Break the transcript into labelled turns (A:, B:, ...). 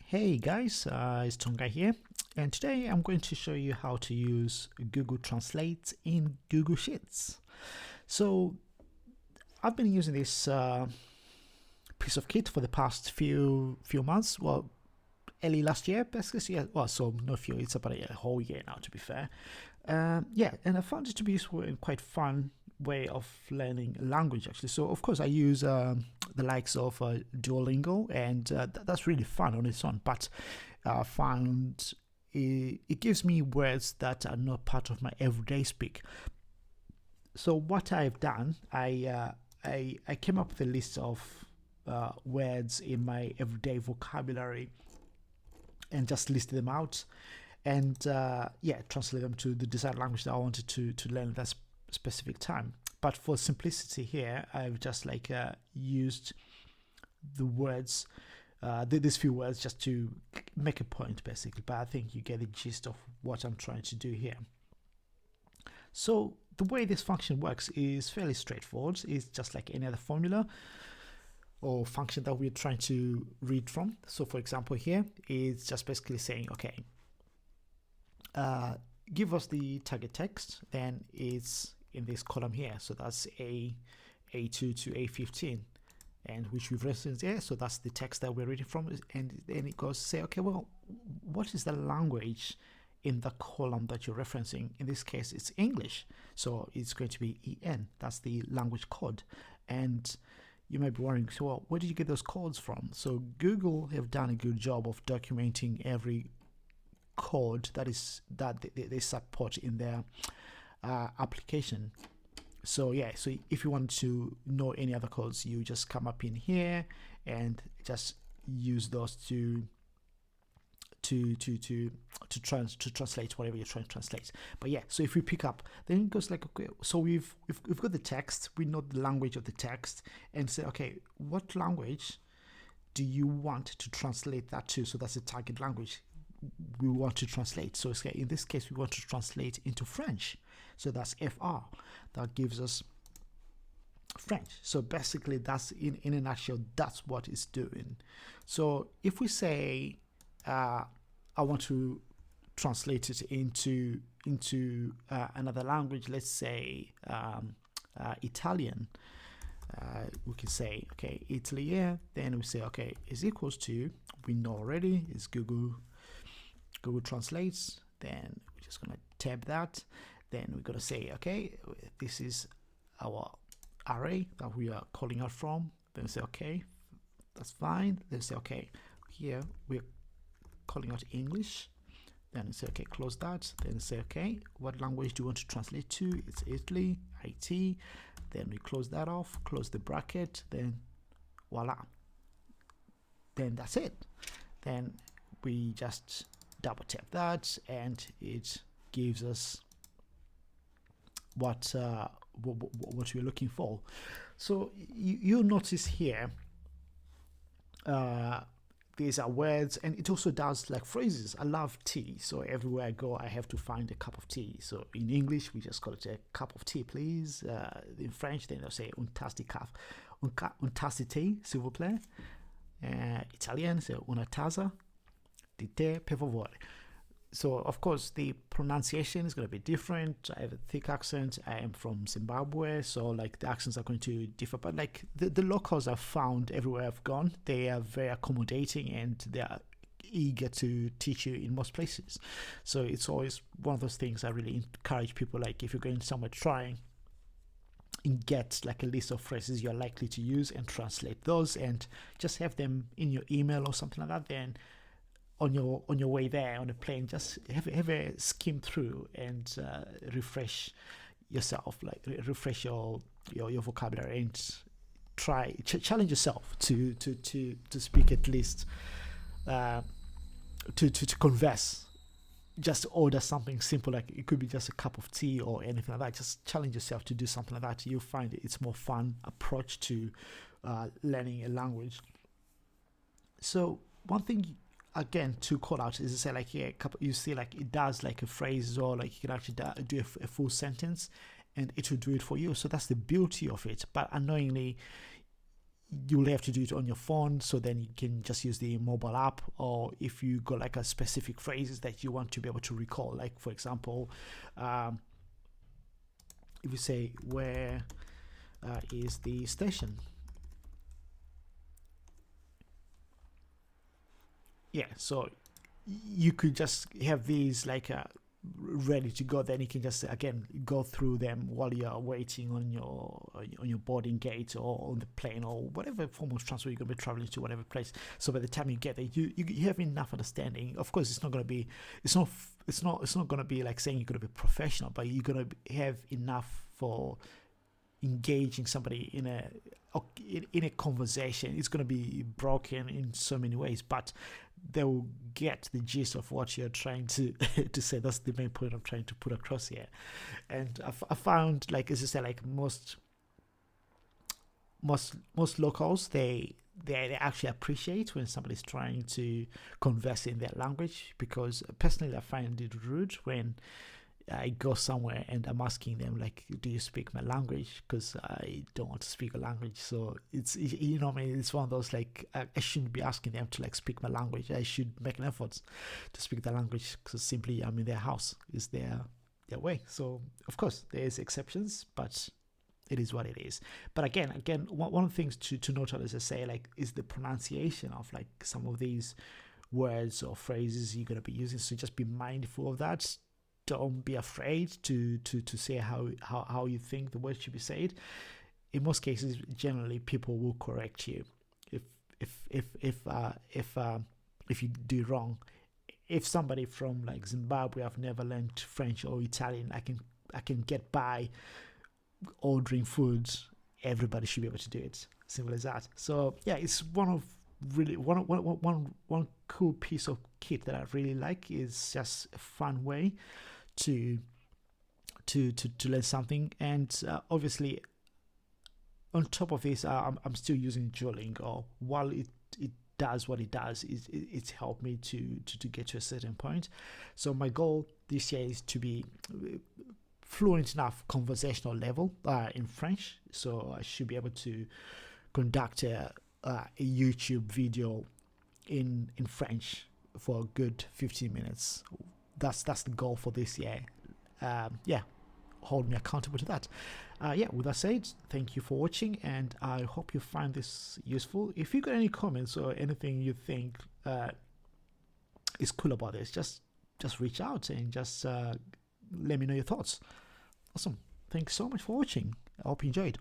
A: Hey guys, it's Tonga here, and today I'm going to show you how to use Google Translate in Google Sheets. So I've been using this piece of kit for the past few months. Well, early last year, basically. Yeah, well, so not few. It's about a whole year now, to be fair. Yeah, and I found it to be useful and quite fun way of learning language actually. So of course I use the likes of Duolingo, and that's really fun on its own. But I found it gives me words that are not part of my everyday speak. So what I've done, I came up with a list of words in my everyday vocabulary and just listed them out, and yeah, translate them to the desired language that I wanted to learn at that specific time. But for simplicity here, I've just used the words, these few words, just to make a point basically. But I think you get the gist of what I'm trying to do here. So the way this function works is fairly straightforward. It's just like any other formula or function that we're trying to read from. So for example here, it's just basically saying, okay, give us the target text, then it's in this column here. So that's A2 to A15, and which we've referenced here. So that's the text that we're reading from. And then it goes say, okay, well, what is the language in the column that you're referencing? In this case, it's English. So it's going to be EN. That's the language code. And you might be wondering, so well, where did you get those codes from? So Google have done a good job of documenting every code that they support in their application. So yeah, so if you want to know any other codes, you just come up in here and just use those to translate whatever you're trying to translate. But yeah, so if we pick up, then it goes like, okay, so we've got the text, we know the language of the text, and say, okay, what language do you want to translate that to? So that's the target language we want to translate. So in this case, we want to translate into French. So that's FR. That gives us French. So basically, that's in a nutshell, that's what it's doing. So if we say I want to translate it into another language, let's say Italian, we can say, okay, Italy here. Then we say, okay, is equals to, we know already, is Google Translates. Then we're just gonna tab that. Then we're gonna say, okay, this is our array that we are calling out from. Then we say, okay, that's fine. Then say, okay, here we're calling out English. Then say, okay, close that. Then say, okay, what language do you want to translate to? It's Italy, IT. Then we close that off, close the bracket. Then voila. Then that's it. Then we just double tap that, and it gives us what we're looking for. So you'll notice here these are words, and it also does like phrases. I love tea, so everywhere I go I have to find a cup of tea. So in English we just call it a cup of tea, please. In French then they'll say un tasse de café, un tasse de thé, s'il vous plaît. Italian, so una tazza di tè per favore. So of course the pronunciation is going to be different. I have a thick accent. I am from Zimbabwe, so like the accents are going to differ. But like the locals I've found everywhere I've gone, they are very accommodating and they are eager to teach you in most places. So it's always one of those things I really encourage people. Like if you're going somewhere, trying and get like a list of phrases you're likely to use and translate those, and just have them in your email or something like that. Then on your way there on a plane, just have a skim through and refresh yourself, like refresh your vocabulary, and try challenge yourself to speak at least to converse. Just order something simple, like it could be just a cup of tea or anything like that. Just challenge yourself to do something like that. You'll find it's more fun approach to learning a language. So one thing again to call out is to say, like here, you see like it does like a phrase, or like you can actually do a full sentence and it will do it for you. So that's the beauty of it. But unknowingly, you'll have to do it on your phone, so then you can just use the mobile app. Or if you got like a specific phrases that you want to be able to recall, like for example, if you say, where is the station? Yeah, so you could just have these like ready to go. Then you can just again go through them while you're waiting on your boarding gate or on the plane or whatever form of transport you're going to be traveling to, whatever place. So by the time you get there, you have enough understanding. Of course, it's not going to be it's not going to be like saying you're going to be professional, but you're going to have enough for engaging somebody in a conversation. It's going to be broken in so many ways, but they will get the gist of what you're trying to to say. That's the main point I'm trying to put across here. And I found, like as I said, like most locals, they actually appreciate when somebody's trying to converse in their language, because personally I find it rude when I go somewhere and I'm asking them like, do you speak my language? Because I don't want to speak a language. So it's, you know, I mean, it's one of those like, I shouldn't be asking them to like speak my language. I should make an effort to speak the language, because simply I'm in their house, is their way. So of course there's exceptions, but it is what it is. But again, one of the things to note, as I say, like, is the pronunciation of like some of these words or phrases you're going to be using. So just be mindful of that. Don't be afraid to say how you think the word should be said. In most cases, generally people will correct you if you do wrong. If somebody from like Zimbabwe, I've never learned French or Italian, I can get by ordering food. Everybody should be able to do it. Simple as that. So yeah, it's one cool piece of kit that I really like. Is just a fun way to learn something. And obviously on top of this, I'm still using Duolingo. While it does what it does, it's helped me to get to a certain point. So my goal this year is to be fluent enough conversational level in French, so I should be able to conduct a YouTube video in French for a good 15 minutes. That's the goal for this year. Yeah, hold me accountable to that. Yeah, with that said, thank you for watching, and I hope you find this useful. If you got any comments or anything you think is cool about this, just reach out and just let me know your thoughts. Awesome. Thanks so much for watching. I hope you enjoyed.